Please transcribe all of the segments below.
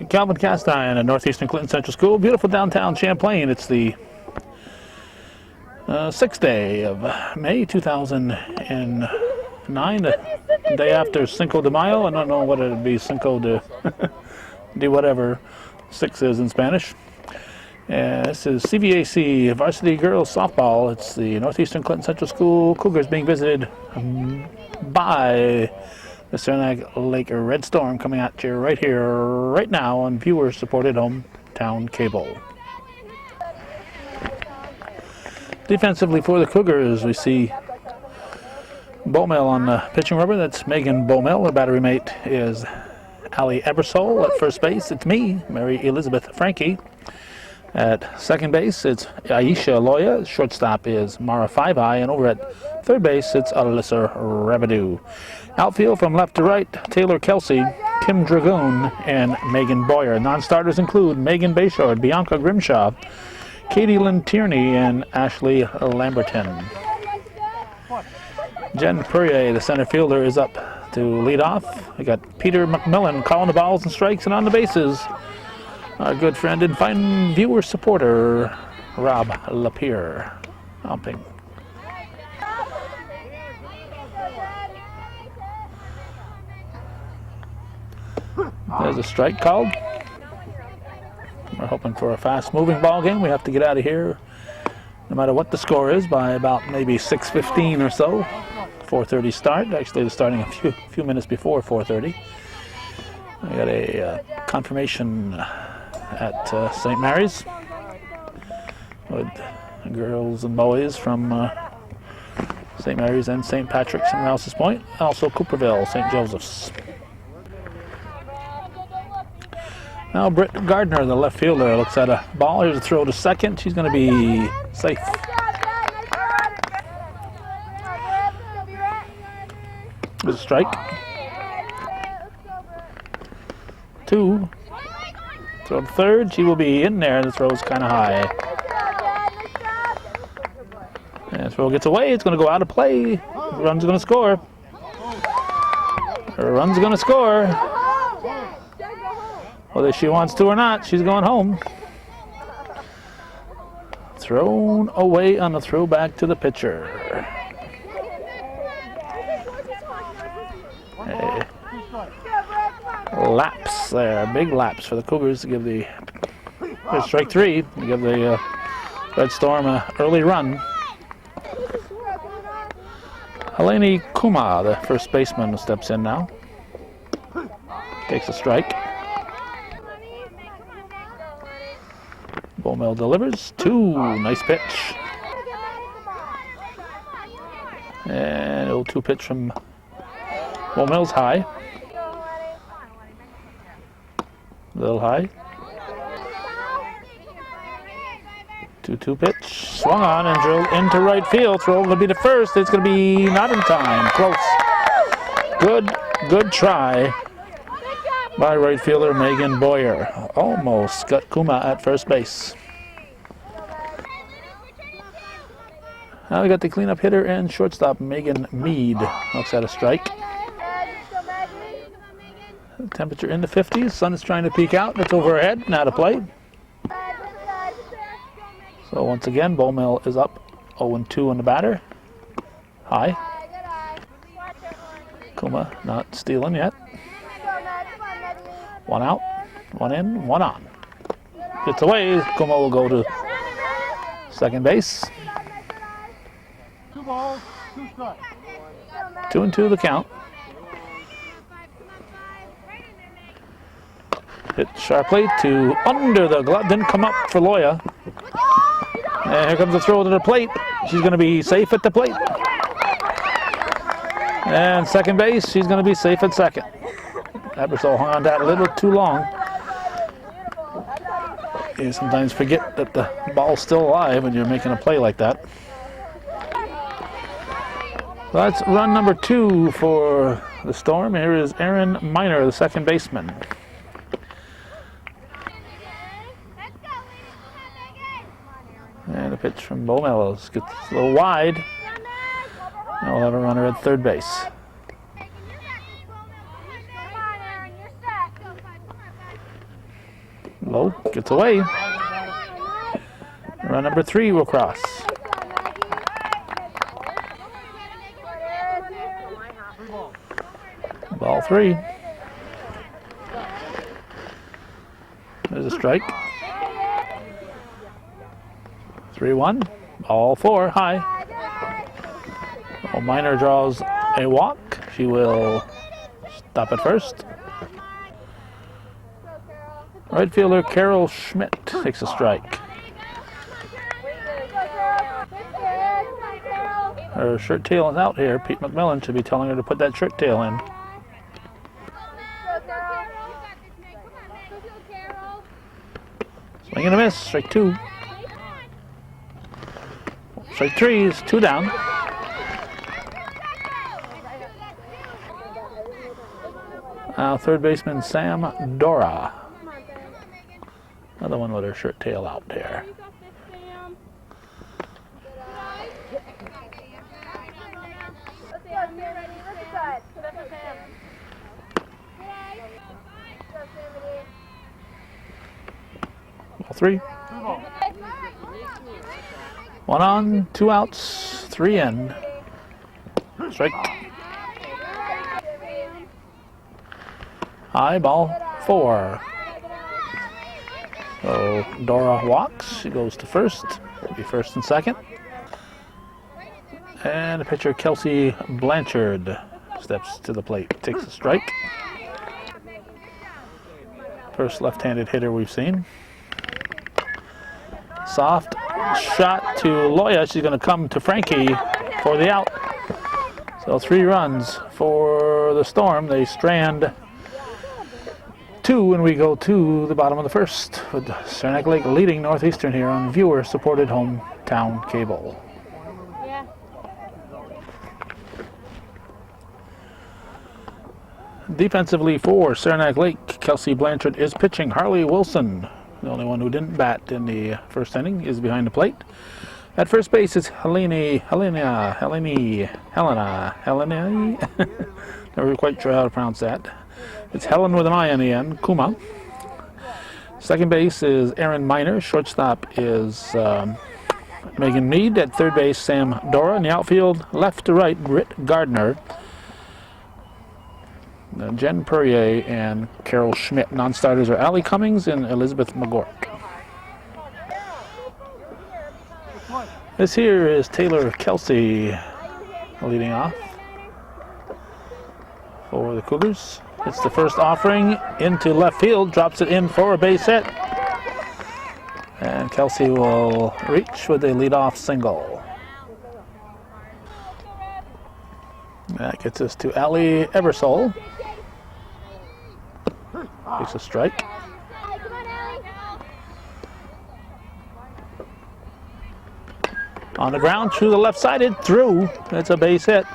Calvin Castine at Northeastern Clinton Central School, beautiful downtown Champlain. It's the 6th day of May 2009, the day after Cinco de Mayo. I don't know what it would be, Cinco de do whatever 6 is in Spanish. This is CVAC Varsity Girls Softball. It's the Northeastern Clinton Central School Cougars being visited by the Saranac Lake Red Storm, coming at you right here, right now on viewer-supported hometown cable. Defensively for the Cougars, we see Beaumel on the pitching rubber. That's Megan Beaumel. Her battery mate is Allie Ebersole at first base. It's me, Mary Elizabeth Frankie. At second base, it's Aisha Loya. Shortstop is Mara Five-Eye. And over at third base, it's Alyssa Rabidou. Outfield from left to right, Taylor Kelsey, Kim Dragoon, and Megan Boyer. Non-starters include Megan Bayshard, Bianca Grimshaw, Katie Lynn Tierney, and Ashley Lamberton. Jen Perrier, the center fielder, is up to lead off. We got Peter McMillan calling the balls and strikes, and on the bases, our good friend and fine viewer supporter, Rob Lapierre, umping. There's a strike called. We're hoping for a fast-moving ball game. We have to get out of here, no matter what the score is, by about maybe 6:15 or so. 4:30 start. Actually, they're starting a few minutes before 4:30. We got a confirmation at St. Mary's with girls and boys from St. Mary's and St. Patrick's and Rouse's Point. Also Cooperville, St. Joseph's. Now Britt Gardner, the left fielder, looks at a ball. Here's a throw to second. She's going to be safe. There's a strike. 2. Throw to third. She will be in there, and the throw is kind of high. And the throw gets away. It's going to go out of play. The run's going to score. Her run's going to score. Whether she wants to or not, she's going home. Thrown away on the throwback to the pitcher. Laps there, big laps for the Cougars to give the strike 3 to give the Red Storm an early run. Helene Kuma, the first baseman, steps in now. Takes a strike. Beaumel delivers. 2, nice pitch. And 0-2 pitch from Beaumel's high. A little high. 2-2 pitch. Swung on and drilled into right field. Throw going to be to first. It's going to be not in time. Close. Good try by right fielder Megan Boyer. Almost got Kuma at first base. Now we got the cleanup hitter and shortstop Megan Mead. Looks at a strike. Temperature in the 50s. Sun is trying to peek out. It's over her head. Now to play. So once again, Beaumel is up 0-2 on the batter. High. Kuma not stealing yet. 1 out, 1 in, 1 on. Gets away. Kuma will go to second base. 2 balls, 2 strikes. 2-2 the count. Hit sharply to under the glove. Didn't come up for Loya. And here comes the throw to the plate. She's going to be safe at the plate. And second base, she's going to be safe at second. Ebersole hung on that a little too long. You sometimes forget that the ball's still alive when you're making a play like that. That's run number 2 for the Storm. Here is Erin Miner, the second baseman. And the pitch from Beaumel gets a little wide. And we'll have a runner at third base. Low gets away. Run number 3 will cross. Ball 3. There's a strike. 3-1. Ball 4 high. Minor draws a walk. She will stop at first. Right fielder Carol Schmidt takes a strike. Her shirt tail is out here. Pete McMillan should be telling her to put that shirt tail in. Swing and a miss. Strike 2. Strike 3 is 2 down. Now third baseman Sam Dora. Another one with her shirt tail out there. Ball 3. 1 on, 2 outs, 3 in. Strike. High, ball 4. So Dora walks. She goes to first. Will be first and second. And the pitcher Kelsey Blanchard steps to the plate, takes a strike. First left-handed hitter we've seen. Soft shot to Loya. She's going to come to Frankie for the out. So 3 runs for the Storm. They strand 2 and we go to the bottom of the first with Saranac Lake leading Northeastern here on viewer-supported hometown cable. Defensively for Saranac Lake, Kelsey Blanchard is pitching. Harley Wilson, the only one who didn't bat in the first inning, is behind the plate. At first base, it's Helena. Never quite sure how to pronounce that. It's Helen with an I on the end, Kuma. Second base is Aaron Miner. Shortstop is Megan Mead. At third base, Sam Dora. In the outfield, left to right, Britt Gardner. Jen Perrier and Carol Schmidt. Non-starters are Allie Cummings and Elizabeth McGork. This here is Taylor Kelsey leading off for the Cougars. It's the first offering into left field, drops it in for a base hit. And Kelsey will reach with a leadoff single. That gets us to Allie Ebersole. Takes a strike. On the ground, through the left-sided, through. It's a base hit.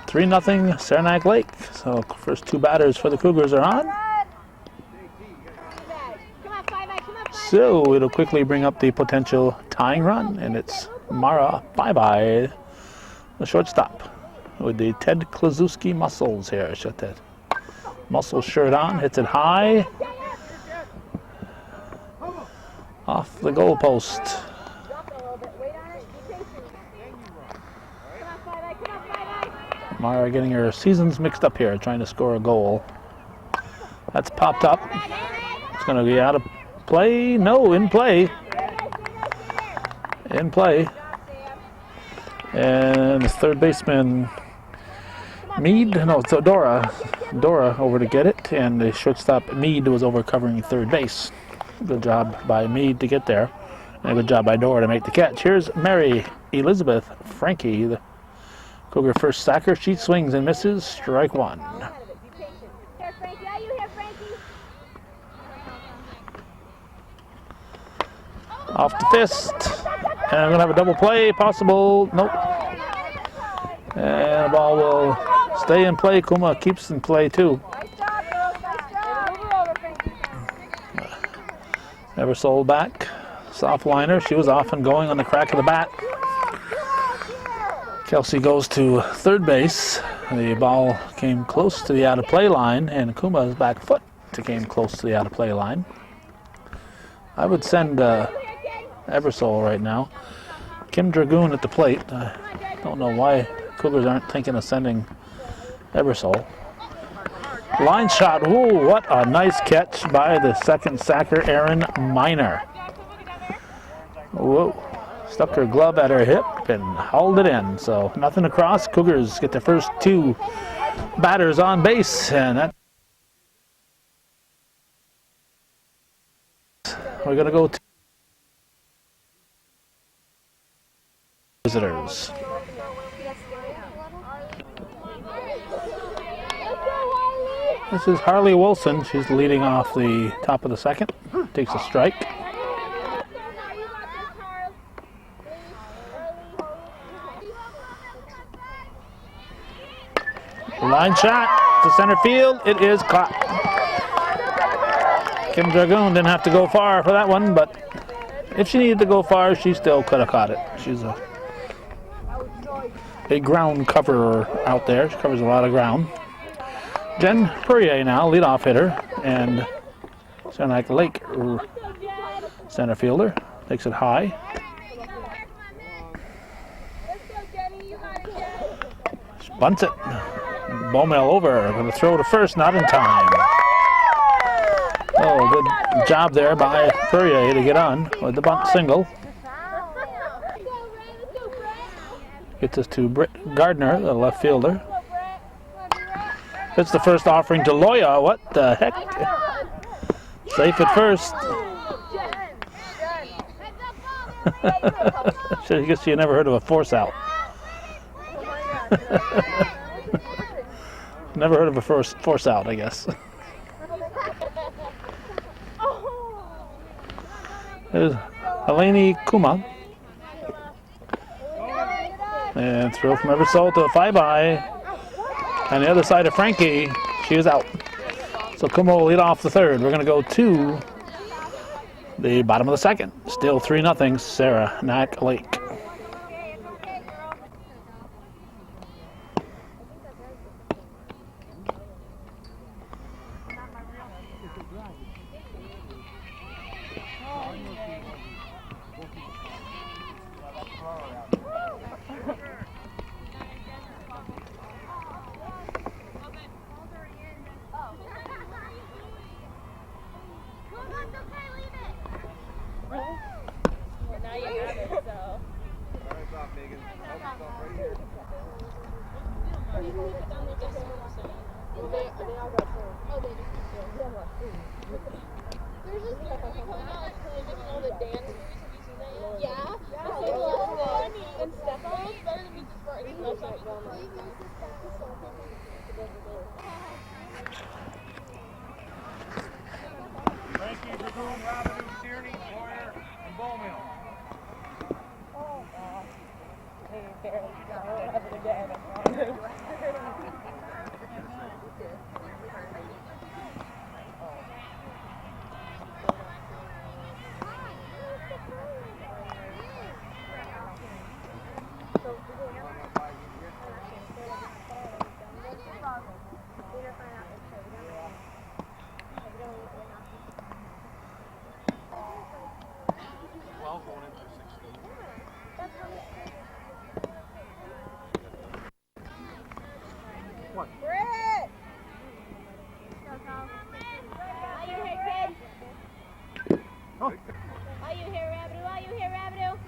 3-0 Saranac Lake. So first 2 batters for the Cougars are on. So it'll quickly bring up the potential tying run, and it's Mara Bye-Bye, the shortstop, with the Ted Klazuski muscles here. Shut that muscle shirt on, hits it high, off the goal post. Mara getting her seasons mixed up here, trying to score a goal. That's popped up. It's going to be out of play. No, in play. In play. And third baseman Mead, no, it's Dora over to get it, and the shortstop Mead was over covering third base. Good job by Mead to get there, and a good job by Dora to make the catch. Here's Mary Elizabeth Frankie, the Cougar first sacker. She swings and misses. Strike 1. Off the fist, and I'm gonna have a double play possible. Nope. And the ball will stay in play. Kuma keeps in play too. Never sold back. Soft liner. She was off and going on the crack of the bat. Kelsey goes to third base. The ball came close to the out of play line, and Kuma's back foot came close to the out of play line. I would send Eversole right now. Kim Dragoon at the plate. I don't know why Cougars aren't thinking of sending Eversole. Line shot. Ooh, what a nice catch by the second sacker, Aaron Miner. Whoa. Stuck her glove at her hip and hauled it in. So nothing across. Cougars get their first 2 batters on base, and that we're going to go to visitors. This is Harley Wilson. She's leading off the top of the second. Takes a strike. Line shot to center field. It is caught. Kim Dragoon didn't have to go far for that one, but if she needed to go far, she still could have caught it. She's a ground coverer out there. She covers a lot of ground. Jen Perrier now, leadoff hitter, and Saranac Lake center fielder. Takes it high. Bunts it. Bowmel over. Going to throw to first, not in time. Oh, good job there by Perrier to get on with the bunt single. Gets us to Britt Gardner, the left fielder. It's the first offering to Loya. What the heck? Safe at first. I guess you never heard of a force out. Never heard of a force out, I guess. There's Eleni Kuma. And throw from Eversole to a 5-by. And the other side of Frankie, she is out. So Kuma will lead off the third. We're going to go to the bottom of the second. Still 3-0, Saranac Lake.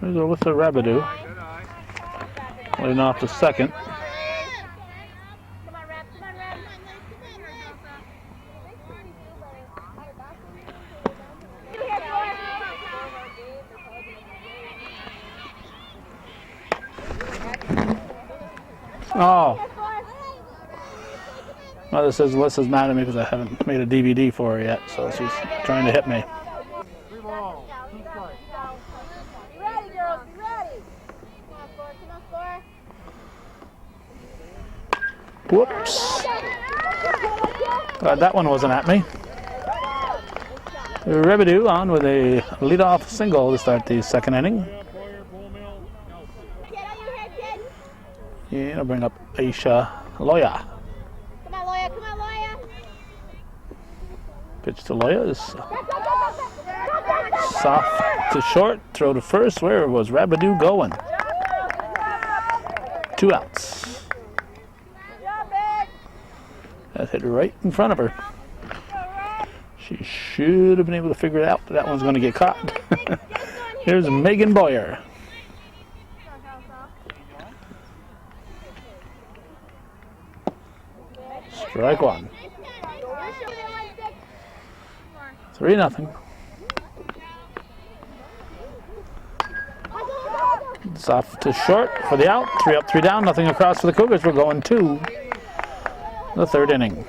There's Alyssa Rabidou leading off the second. Oh. Well, this says Alyssa's mad at me because I haven't made a DVD for her yet, so she's trying to hit me. Whoops. Glad that one wasn't at me. Rabidou on with a leadoff single to start the second inning. Yeah, I'll bring up Aisha Loya. Come on, Loya, come on, Loya. Pitch to Loya is It's off to short, throw to first. Where was Rabadoo going? 2 outs. That hit her right in front of her. She should have been able to figure it out, but that one's going to get caught. Here's Megan Boyer. Strike one. 3-0. It's off to short for the out. 3 up, 3 down. Nothing across for the Cougars. We're going to the 3rd inning.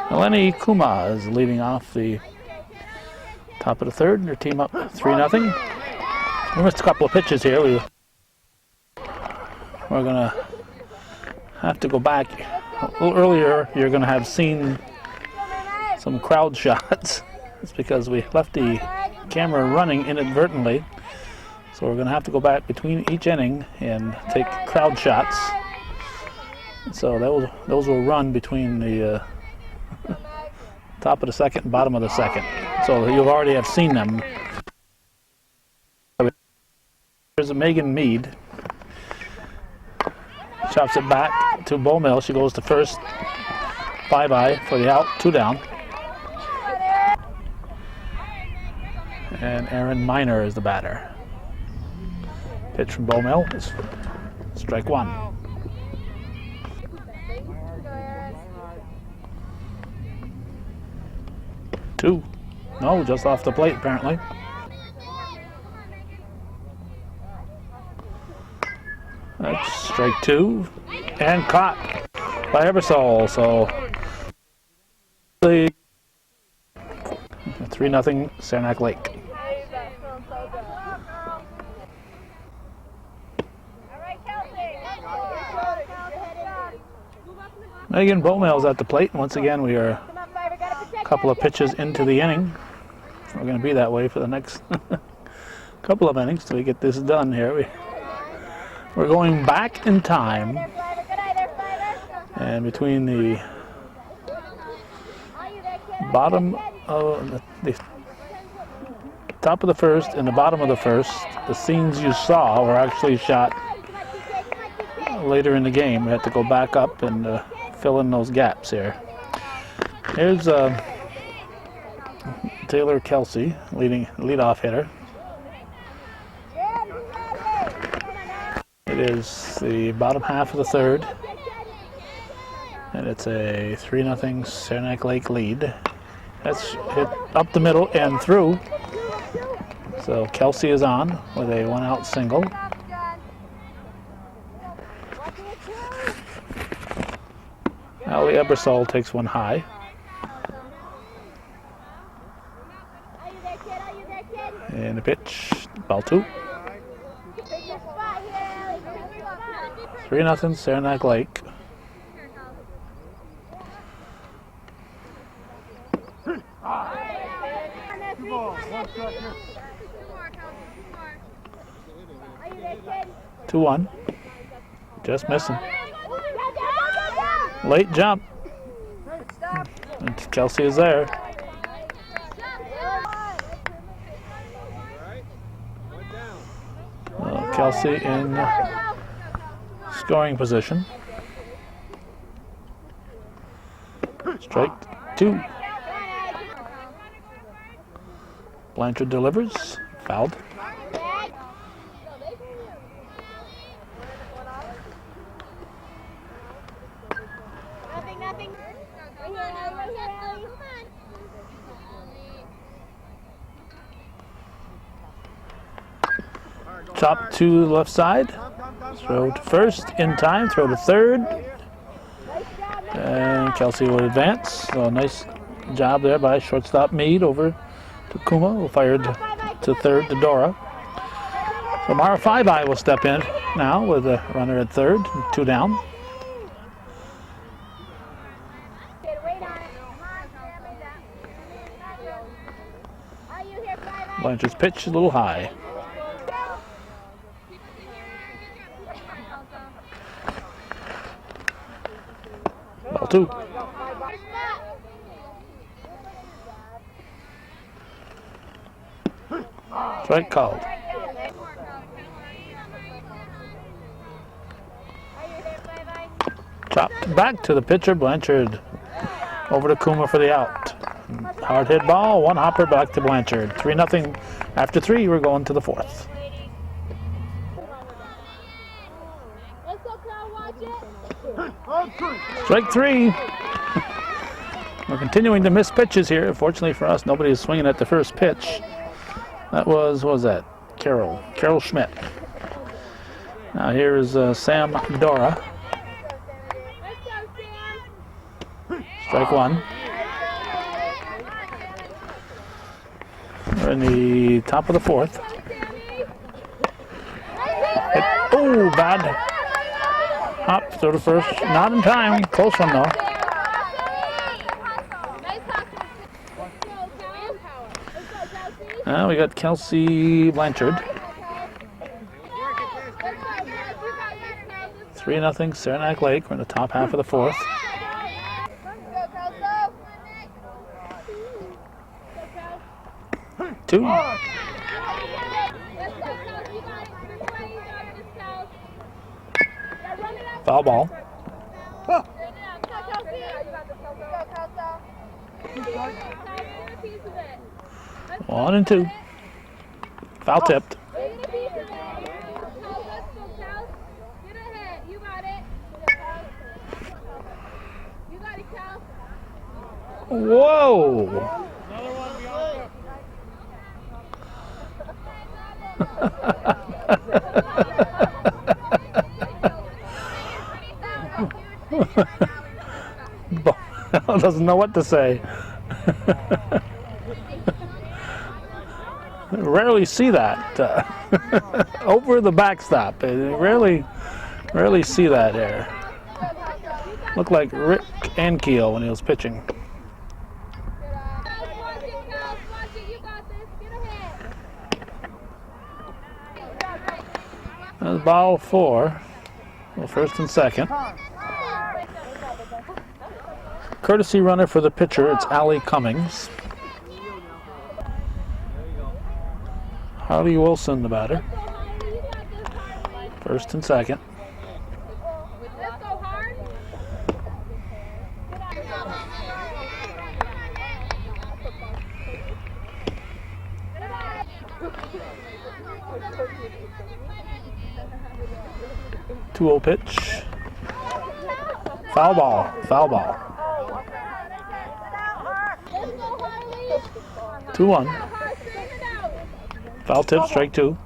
Eleni Kuma is leading off the top of the 3rd. Their team up 3-0. We missed a couple of pitches here. We're going to have to go back. A little earlier, you're going to have seen some crowd shots. It's because we left the camera running inadvertently. So we're going to have to go back between each inning and take crowd shots. So those will run between the top of the 2nd and bottom of the 2nd. So you'll already have seen them. There's a Megan Mead. Chops it back to Bowmill. She goes to first. Bye-bye for the out. 2 down. And Aaron Miner is the batter. Pitch from Bowmill is strike 1. Two. No, just off the plate apparently. That's strike 2 and caught by Ebersol. So the 3-0 Saranac Lake. Megan Bowmill's at the plate. Once again, we are a couple of pitches into the inning. We're going to be that way for the next couple of innings till we get this done here. We're going back in time, and between the bottom of the top of the 1st and the bottom of the 1st, the scenes you saw were actually shot later in the game. We had to go back up and fill in those gaps here. Here's Taylor Kelsey, leadoff hitter. It is the bottom half of the 3rd, and it's a 3-0 Saranac Lake lead. That's hit up the middle and through. So Kelsey is on with a 1-out single. Ali Ebersol takes one high. And a pitch, ball 2. 3-0 Saranac Lake. Two one. Just missing. Late jump. And Kelsey is there. Kelsey in scoring position. Strike 2. Blanchard delivers. Fouled. Chop to the left side. Throw to first in time. Throw to 3rd. And Kelsey will advance. So nice job there by shortstop Mead over to Kuma. Will fire to 3rd to Dora. So Mara Faibai will step in now with a runner at 3rd. 2 down. Blanchard's pitch a little high. 2. Strike called. Chopped back to the pitcher, Blanchard. Over to Kuma for the out. Hard hit ball, one hopper back to Blanchard. 3-0. After 3, we're going to the 4th. Strike 3. We're continuing to miss pitches here. Fortunately for us, nobody is swinging at the first pitch. That was, what was that? Carol Schmidt. Now here is Sam Dora. Strike 1. We're in the top of the 4th. Oh, bad. Hop, throw to first. Not in time. Close one, though. Now we got Kelsey Blanchard. 3-0 Saranac Lake. We're in the top half of the 4th. Two. Foul ball. 1-2. Foul tipped. Whoa! Doesn't know what to say. Rarely see that over the backstop. Rarely see that there. Looked like Rick Ankiel when he was pitching. That's ball 4. Well, 1st and 2nd. Courtesy runner for the pitcher, it's Allie Cummings. Harley Wilson, the batter. 1st and 2nd. Two-0 pitch. Foul ball. 2-1. Foul tip, strike 2.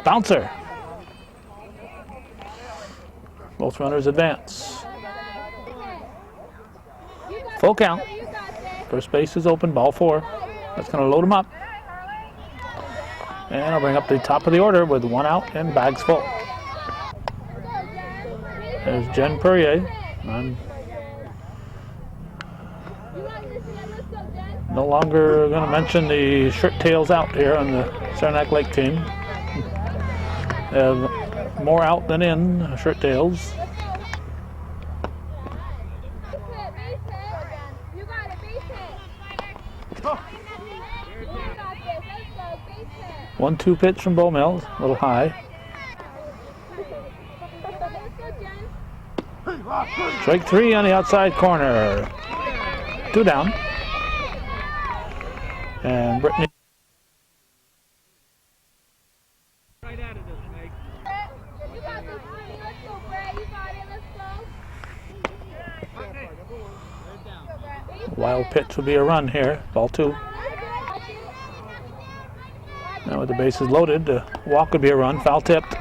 Bouncer. Both runners advance. Full count. First base is open, ball 4. That's going to load him up. And I'll bring up the top of the order with 1 out and bags full. There's Jen Perrier. I'm no longer going to mention the shirt tails out here on the Saranac Lake team. They have more out than in shirt tails. One-two pitch from Bowmel, a little high. Strike 3 on the outside corner. 2 down. And Brittany. Wild pitch will be a run here. Ball 2. Now with the bases loaded, the walk would be a run. Foul tipped.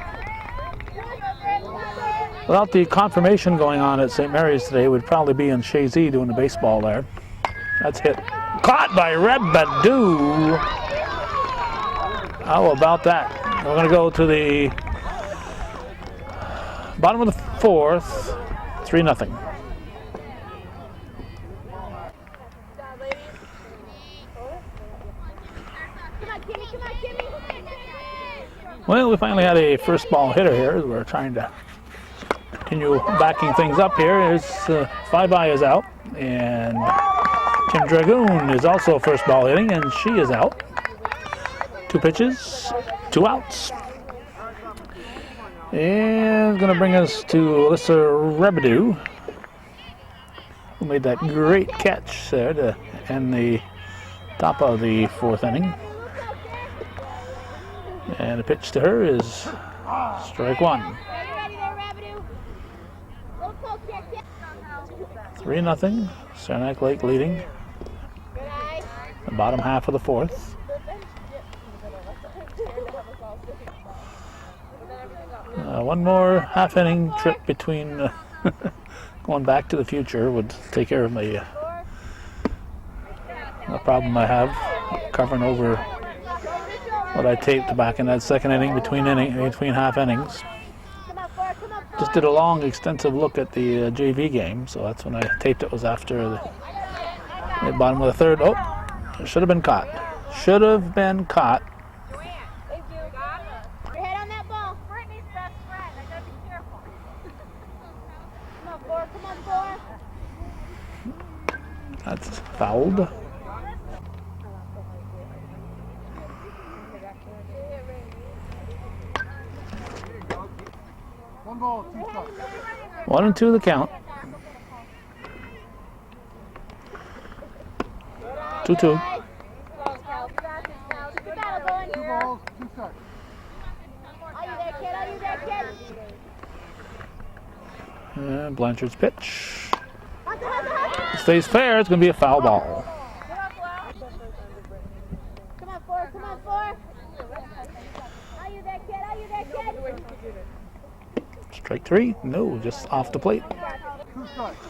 Without the confirmation going on at St. Mary's today, we'd probably be in Shazy doing the baseball there. That's hit. Caught by Red Badu. How about that? We're going to go to the bottom of the 4th. 3-0. Well, we finally had a first ball hitter here. We're trying to continue backing things up here. Is 5i is out, and Kim Dragoon is also first ball hitting, and she is out. 2 pitches, 2 outs. And going to bring us to Alyssa Rebedew, who made that great catch there to end the top of the 4th inning. And the pitch to her is strike 1. 3-0. Saranac Lake leading the bottom half of the 4th. One more half-inning trip between going back to the future would take care of the problem I have covering over what I taped back in that 2nd inning between half innings. Just did a long, extensive look at the JV game, so that's when I taped it. Was after the bottom of the 3rd. Oh, it should have been caught. Should have been caught. That's fouled. One ball, 2 strikes. 1-2 the count. 2-2. 2 balls, 2 strikes. And Blanchard's pitch. Stays fair. It's going to be a foul ball. Come on, 4. Come on, 4. Are you that kid? Are you that kid? Strike 3. No, just off the plate. 2 strikes.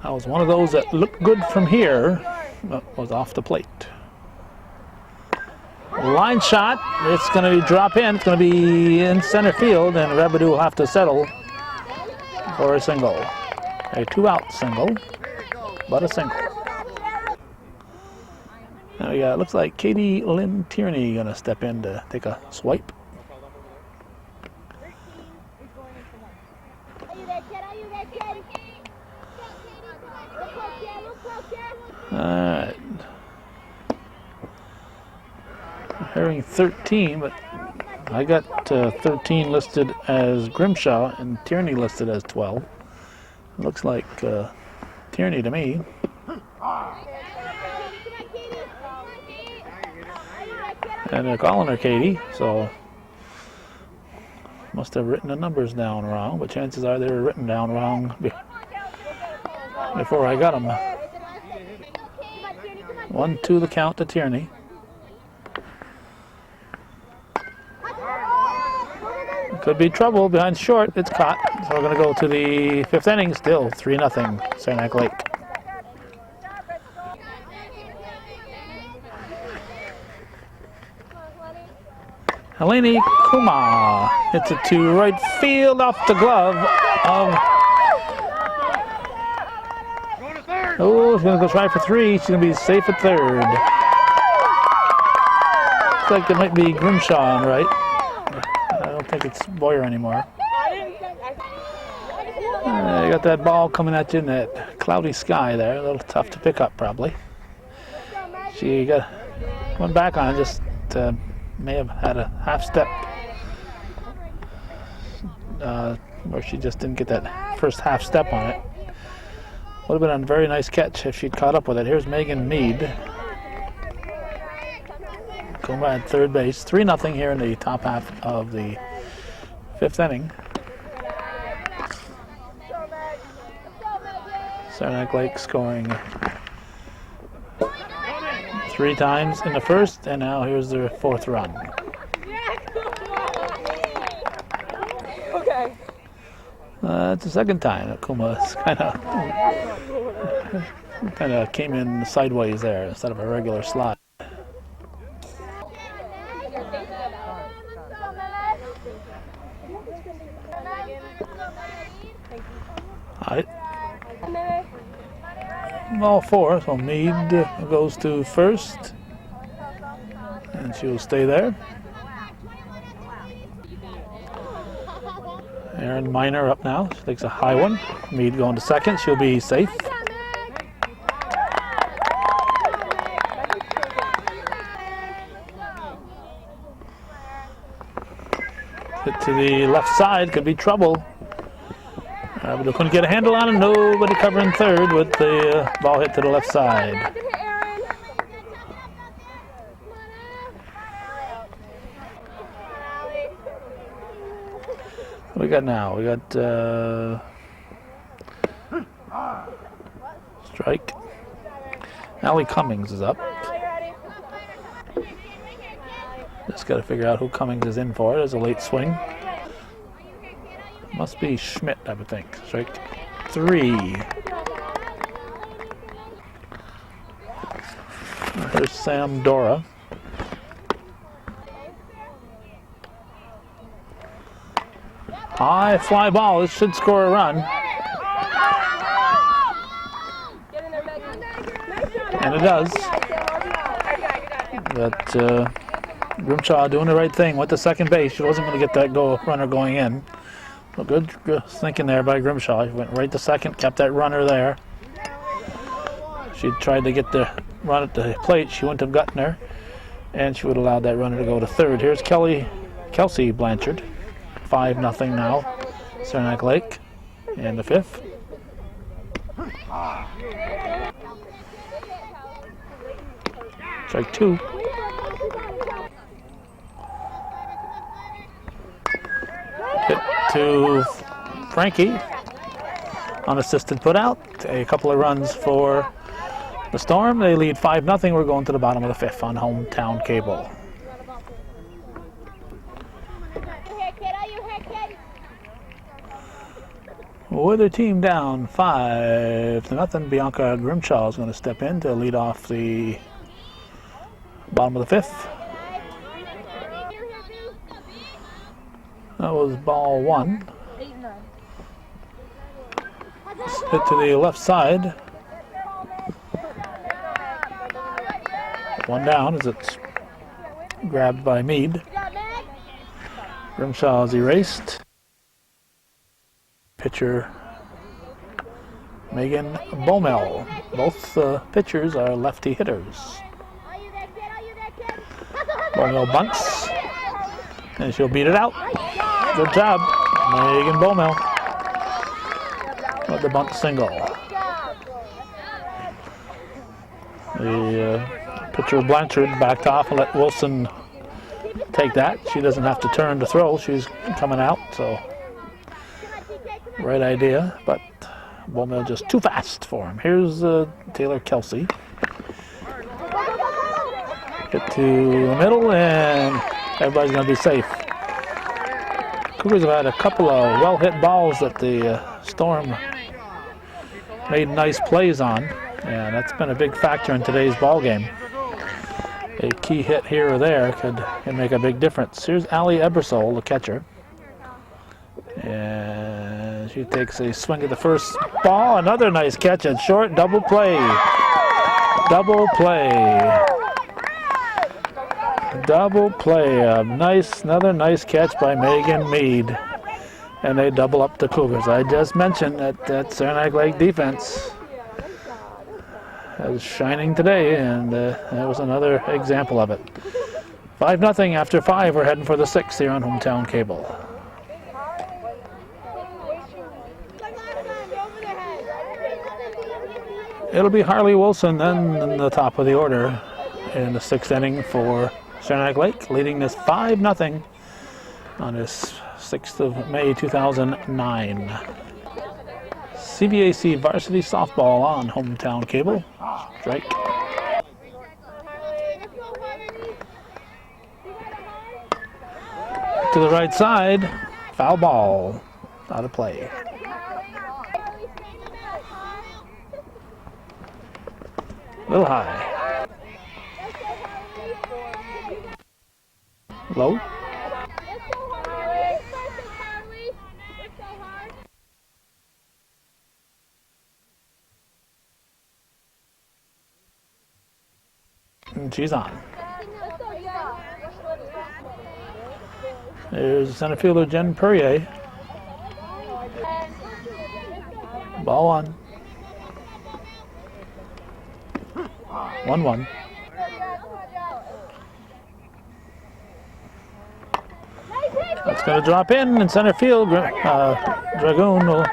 That was one of those that looked good from here, but was off the plate. Line shot. It's going to drop in. It's going to be in center field, and Rebedew will have to settle for a single. A 2-out single, but a single. Now we got, looks like Katie Lynn Tierney going to step in to take a swipe. Alright. Hearing 13, but I got 13 listed as Grimshaw and Tierney listed as 12. Looks like Tierney to me. And they're calling her Katie, so must have written the numbers down wrong, but chances are they were written down wrong before I got them. 1-2 the count to Tierney. Could be trouble behind short. It's caught. So we're going to go to the 5th inning. Still 3-0 Saranac Lake. Helene Kuma hits it to right field off the glove of. Oh, she's going to go try for 3. She's going to be safe at 3rd. Looks like it might be Grimshaw on right. I don't think it's Boyer anymore. You got that ball coming at you in that cloudy sky there. A little tough to pick up, probably. She went back on it, just may have had a half step where she just didn't get that first half step on it. Would have been a very nice catch if she'd caught up with it. Here's Megan Mead. Going by at 3rd base. 3-0 here in the top half of the 5th inning. Saranac Lake scoring 3 times in the 1st, and now here's their 4th run. Okay. It's the 2nd time that Kuma's kind of came in sideways there instead of a regular slide. All right. All 4, so Mead goes to 1st, and she'll stay there. Erin Miner up now. She takes a high one. Mead going to second. She'll be safe. Hit to the left side. Could be trouble. But they couldn't get a handle on it. Nobody covering third with the ball hit to the left side. What we got now? We got strike. Allie Cummings is up. Just got to figure out who Cummings is in for. There's a late swing. Must be Schmidt, I would think. Strike 3. There's Sam Dora. High fly ball. This should score a run. And it does. But Grimshaw doing the right thing. Went to second base. She wasn't going to get that runner going in. Well, good thinking there by Grimshaw. He went right to second, kept that runner there. She tried to get the run at the plate. She wouldn't have gotten her. And she would have allowed that runner to go to third. Here's Kelsey Blanchard. 5-0 now. Saranac Lake. And the fifth. Strike 2. Hit to Frankie. Unassisted put out. A couple of runs for the Storm. They lead 5-0. We're going to the bottom of the fifth on Hometown Cable. With their team down 5-0, Bianca Grimshaw is going to step in to lead off the bottom of the fifth. That was ball 1. Hit to the left side. 1 down as it's grabbed by Mead. Grimshaw is erased. Pitcher Megan Bomel. Both pitchers are lefty hitters. Bomel bunts. And she'll beat it out. Good job, Megan Bomel. With the bunt single. The pitcher Blanchard backed off and let Wilson take that. She doesn't have to turn to throw. She's coming out, so right idea, but Bomel just too fast for him. Here's Taylor Kelsey. Get to the middle, and everybody's going to be safe. Cougars have had a couple of well-hit balls that the Storm made nice plays on, and that's been a big factor in today's ball game. A key hit here or there can make a big difference. Here's Allie Ebersole, the catcher. And she takes a swing at the first ball. Another nice catch at short. Double play. Double play. Double play. Another nice catch by Megan Mead. And they double up the Cougars. I just mentioned that Saranac Lake defense is shining today, and that was another example of it. 5-0 after 5. We're heading for the 6th here on Hometown Cable. It'll be Harley Wilson then in the top of the order in the 6th inning for Saranac Lake, leading this 5-0 on this 6th of May 2009. CVAC varsity softball on Hometown Cable. Strike. To the right side, foul ball, out of play. A little high. Low. And she's on. There's center fielder Jen Perrier. Ball one. 1-1. That's going to drop in center field. Dragoon will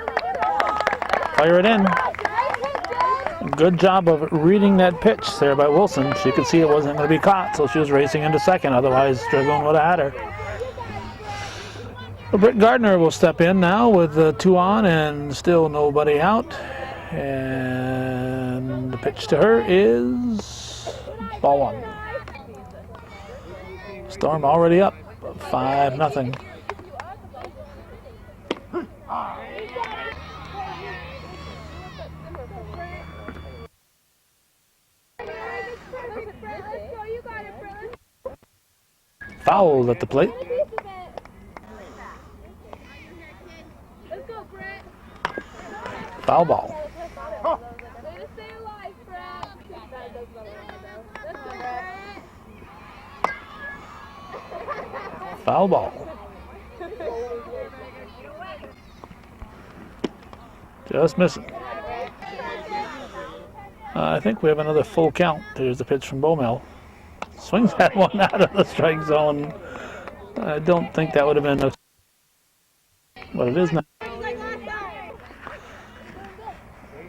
fire it in. Good job of reading that pitch there by Wilson. She could see it wasn't going to be caught, so she was racing into second. Otherwise, Dragoon would have had her. Well, Britt Gardner will step in now with 2 on and still nobody out. And the pitch to her is ball 1. Storm already up 5-0. Foul at the plate. Foul ball. Foul ball. Just missing. I think we have another full count. There's the pitch from Bowmel. Swings that one out of the strike zone. I don't think that would have been a... But it is now.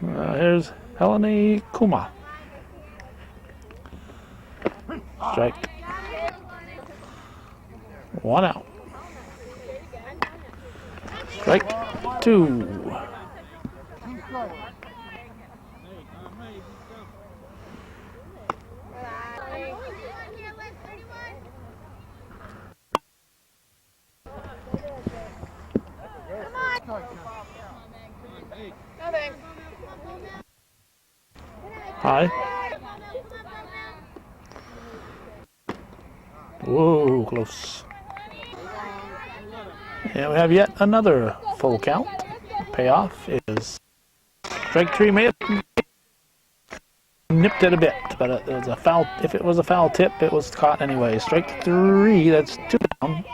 Here's Helene Kuma. Strike. 1 out. Strike 2. High. Whoa, close. And we have yet another full count. Payoff is strike 3. May have nipped it a bit, but it was a foul. If it was a foul tip, it was caught anyway. Strike 3. That's 2 down.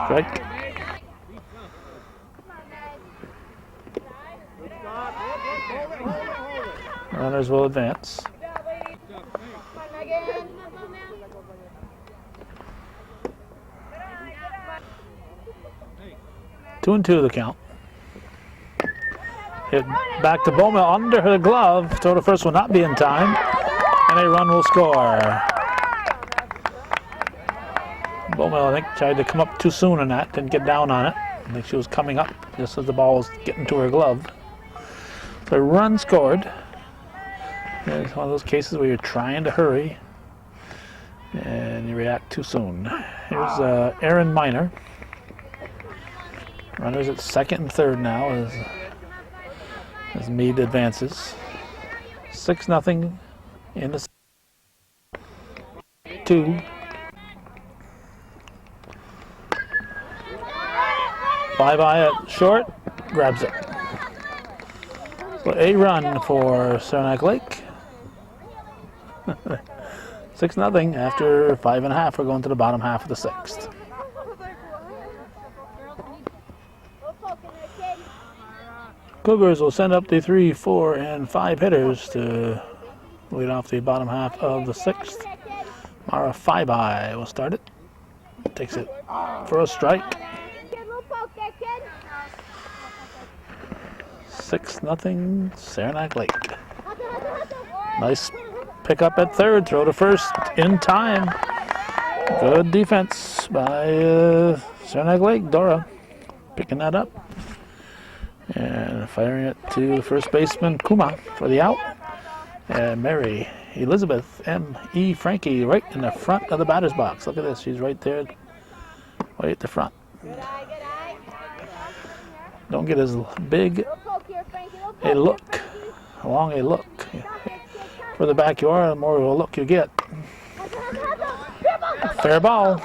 Strike. Runners will advance. 2-2 the count. Hit back to Bowmel under her glove. Throw the first will not be in time, and a run will score. Bowmel, I think, tried to come up too soon on that, didn't get down on it. I think she was coming up just as the ball was getting to her glove. So a run scored. It's one of those cases where you're trying to hurry and you react too soon. Here's Aaron Miner. Runners at second and third now as Meade advances. 6-0 in the 2. Fly-by at short, grabs it. So a run for Saranac Lake. 6-0 after 5.5. We're going to the bottom half of the 6th. Cougars will send up the 3, 4, and 5 hitters to lead off the bottom half of the 6th. Mara Fly-by will start it. Takes it for a strike. 6-0 Saranac Lake. Nice pickup at third. Throw to first in time. Good defense by Saranac Lake. Dora picking that up and firing it to first baseman Kuma for the out. And Mary Elizabeth M.E. Frankie right in the front of the batter's box. Look at this. She's right there, right at the front. Don't get as big a look, along a look. Further back you are, the more of a look you get. Fair ball.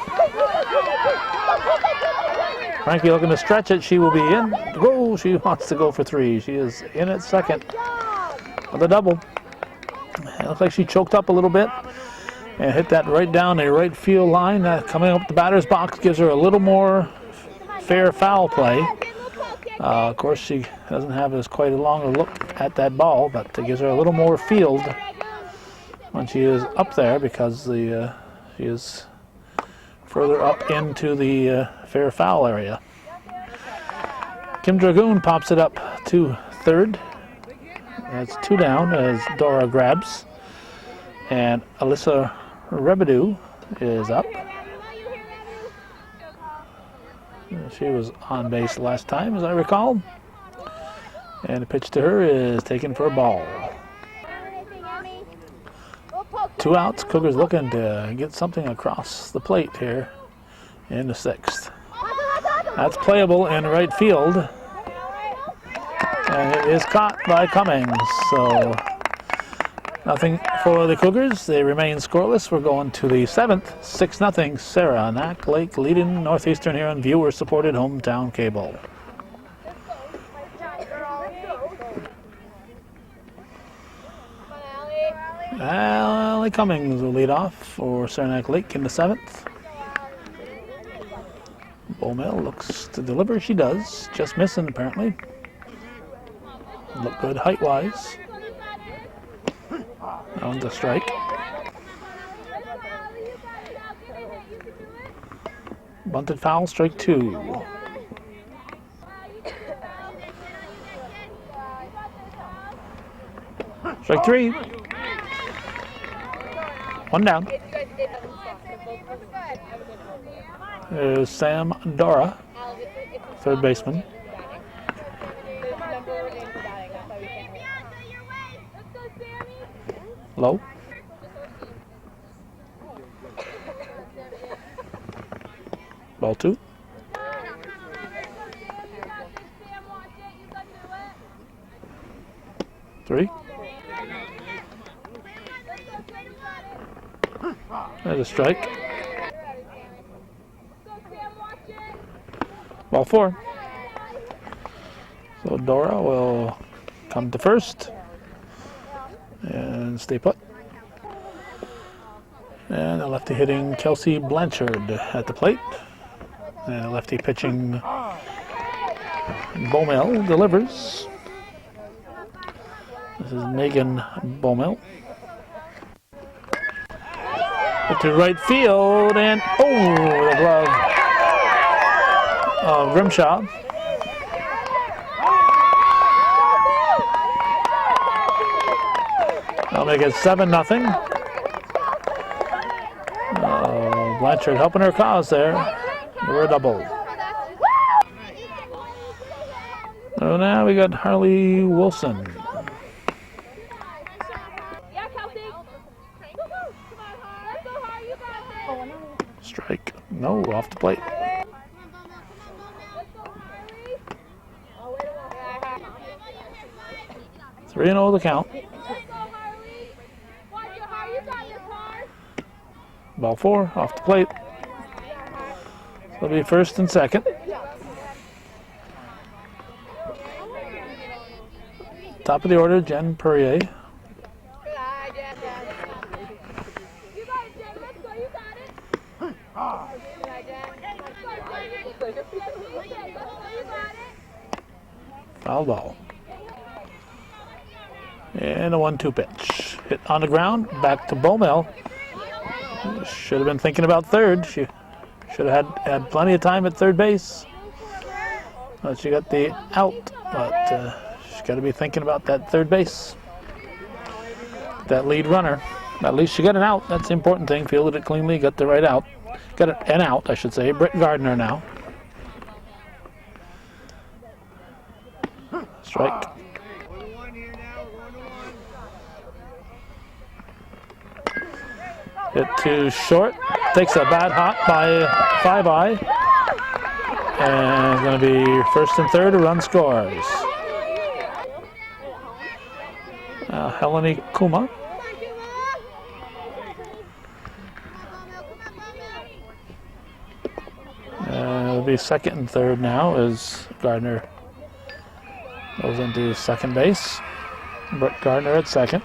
Frankie looking to stretch it. She will be in. Oh, she wants to go for three. She is in at second with a double. It looks like she choked up a little bit and hit that right down a right field line. Coming up the batter's box gives her a little more fair foul play. Of course, she doesn't have as quite a longer look at that ball, but it gives her a little more field when she is up there because she is further up into the fair foul area. Kim Dragoon pops it up to third. That's two down as Dora grabs. And Alyssa Rebedu is up. She was on base last time, as I recall. And the pitch to her is taken for a ball. 2 outs. Cougars looking to get something across the plate here in the 6th. That's playable in right field. And it is caught by Cummings. So nothing for the Cougars. They remain scoreless. We're going to the 7th. 6-0. Saranac Lake leading Northeastern here on viewer-supported hometown cable. Allie Cummings will lead off for Saranac Lake in the 7th. Bowmel looks to deliver. She does. Just missing, apparently. Look good height-wise. On the strike. Bunted foul, strike 2. Strike 3. 1 down. There's Sam Dora, third baseman. Low. Ball 2. Three. There's a strike. Ball 4. So Dora will come to first and stay put. And a lefty hitting Kelsey Blanchard at the plate. And a lefty pitching Bowmel delivers. This is Megan Bowmel. To right field and the glove of Grimshaw. I'll make it 7-0. Blanchard helping her cause there. We're a double. So now we got Harley Wilson. Strike. No, off the plate. Three and 0 the count. Ball 4 off the plate. It'll be first and second. Top of the order, Jen Perrier. Foul ball. And a 1-2 pitch. Hit on the ground, back to Bowmel. Should have been thinking about third. She should have had plenty of time at third base. But she got the out, but she's got to be thinking about that third base. That lead runner. At least she got an out. That's the important thing. Fielded it cleanly, got the right out. Got an out, I should say. Britt Gardner now. Strike. Hit too short. Takes a bad hop by 5-eye. And it's going to be first and third. A run scores. Helene Kuma. it'll be second and third now as Gardner goes into second base. Brett Gardner at second.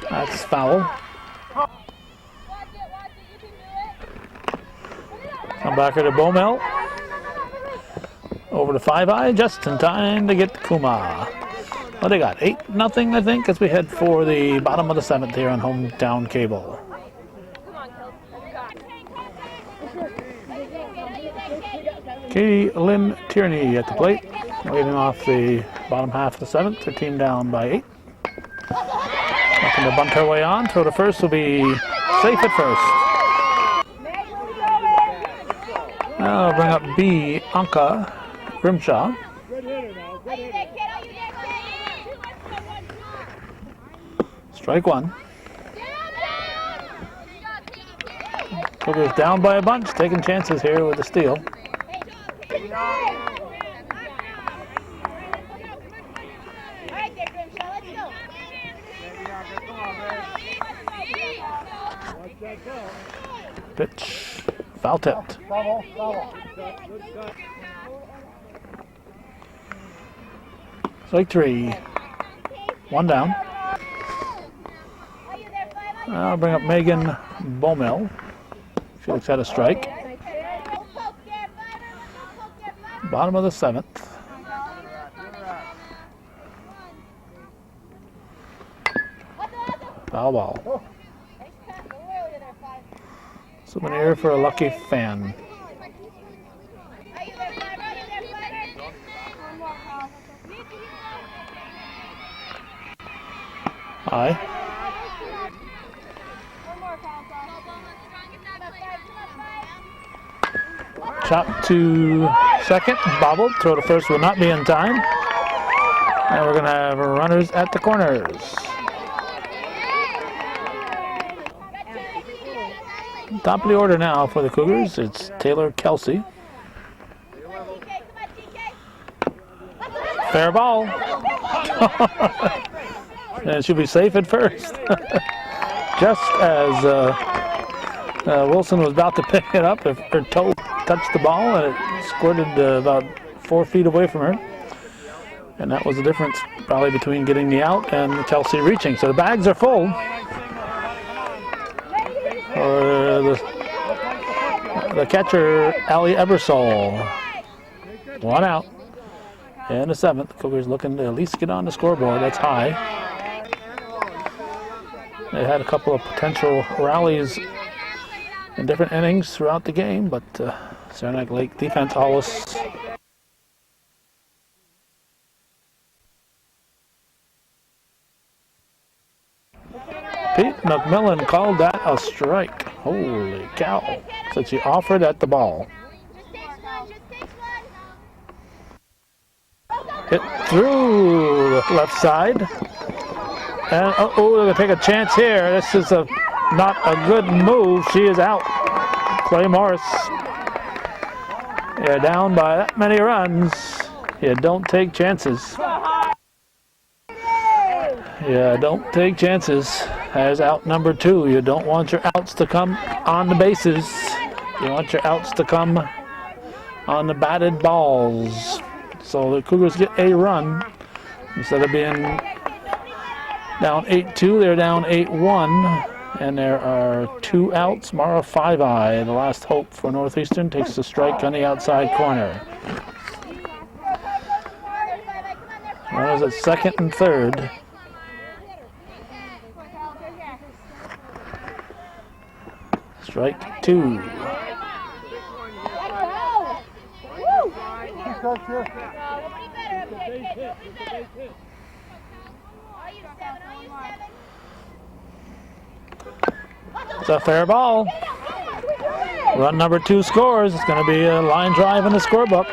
That's foul. Come back to Bowmel. Over to Five Eye, just in time to get Kuma. Well, they got 8-0, I think, as we head for the bottom of the 7th here on Hometown Cable. Katie Lynn Tierney at the plate, leading off the bottom half of the 7th. Her team down by 8. Looking to bunt her way on. Throw to first will be safe at first. Now I'll bring up B. Anka Grimshaw. Strike one. Cougars down by a bunch, taking chances here with the steal. Pitch, foul tipped. Strike three. One down. I'll bring up Megan Bowmel. She looks at a strike. Bottom of the 7th. Foul ball. Souvenir for a lucky fan. High. Chop to second, bobbled. Throw to first will not be in time. And we're going to have runners at the corners. Top of the order now for the Cougars. It's Taylor Kelsey. Fair ball. And it should be safe at first. Just as Wilson was about to pick it up, if her toe touched the ball and it squirted about 4 feet away from her. And that was the difference probably between getting the out and Chelsea reaching. So the bags are full. For the catcher, Ali Ebersol. One out. And the 7th. Cougars looking to at least get on the scoreboard. That's high. They had a couple of potential rallies in different innings throughout the game, but Saranac Lake defense always. Pete McMillan called that a strike. Holy cow. So she offered at the ball. Hit through the left side. And they're going to take a chance here. This is not a good move. She is out. Clay Morris. You're down by that many runs. You don't take chances. Yeah, don't take chances. As out number 2, you don't want your outs to come on the bases. You want your outs to come on the batted balls. So the Cougars get a run. Instead of being down 8-2, they're down 8-1. And there are 2 outs. Mara Five Eye, the last hope for Northeastern, takes the strike on the outside corner. Runners at second and third. Strike 2. It's a fair ball. Run number 2 scores. It's going to be a line drive in the scorebook.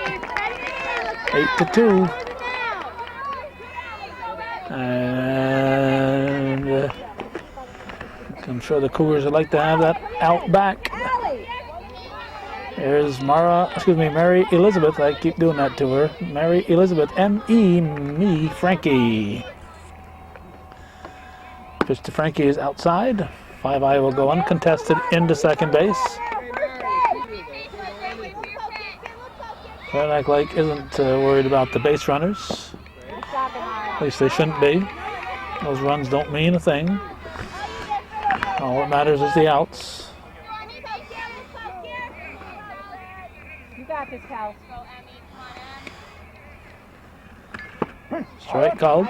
8-2. And I'm sure the Cougars would like to have that out back. There's Mary Elizabeth. I keep doing that to her. Mary Elizabeth, me, Frankie. Pitch to Frankie is outside. 5I will go uncontested into second base. Saranac Lake isn't worried about the base runners. At least they shouldn't be. Those runs don't mean a thing. All that matters is the outs. You got this, Cal. Strike called.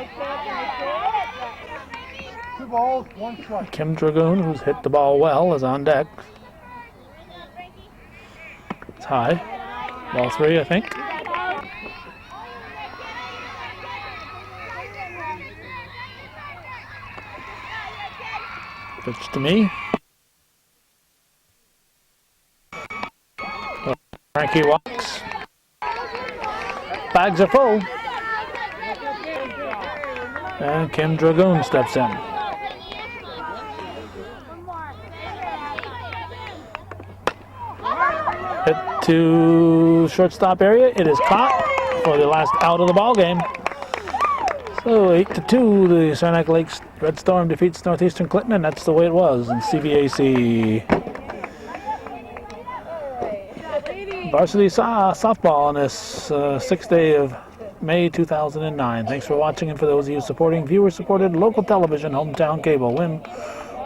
2 balls, 1 strike. Kim Dragoon, who's hit the ball well, is on deck. It's high. Ball 3, I think. Pitch to me. Frankie walks. Bags are full. And Kim Dragoon steps in. Hit to shortstop area. It is caught for the last out of the ball game. So 8-2, the Saranac Lakes Red Storm defeats Northeastern Clinton, and that's the way it was in CVAC. Varsity softball on this 6th day of May 2009. Thanks for watching, and for those of you supporting viewer-supported local television, Hometown Cable. Win,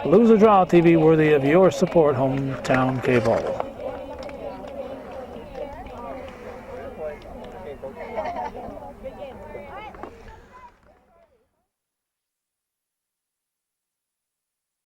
lose or draw TV worthy of your support, Hometown Cable.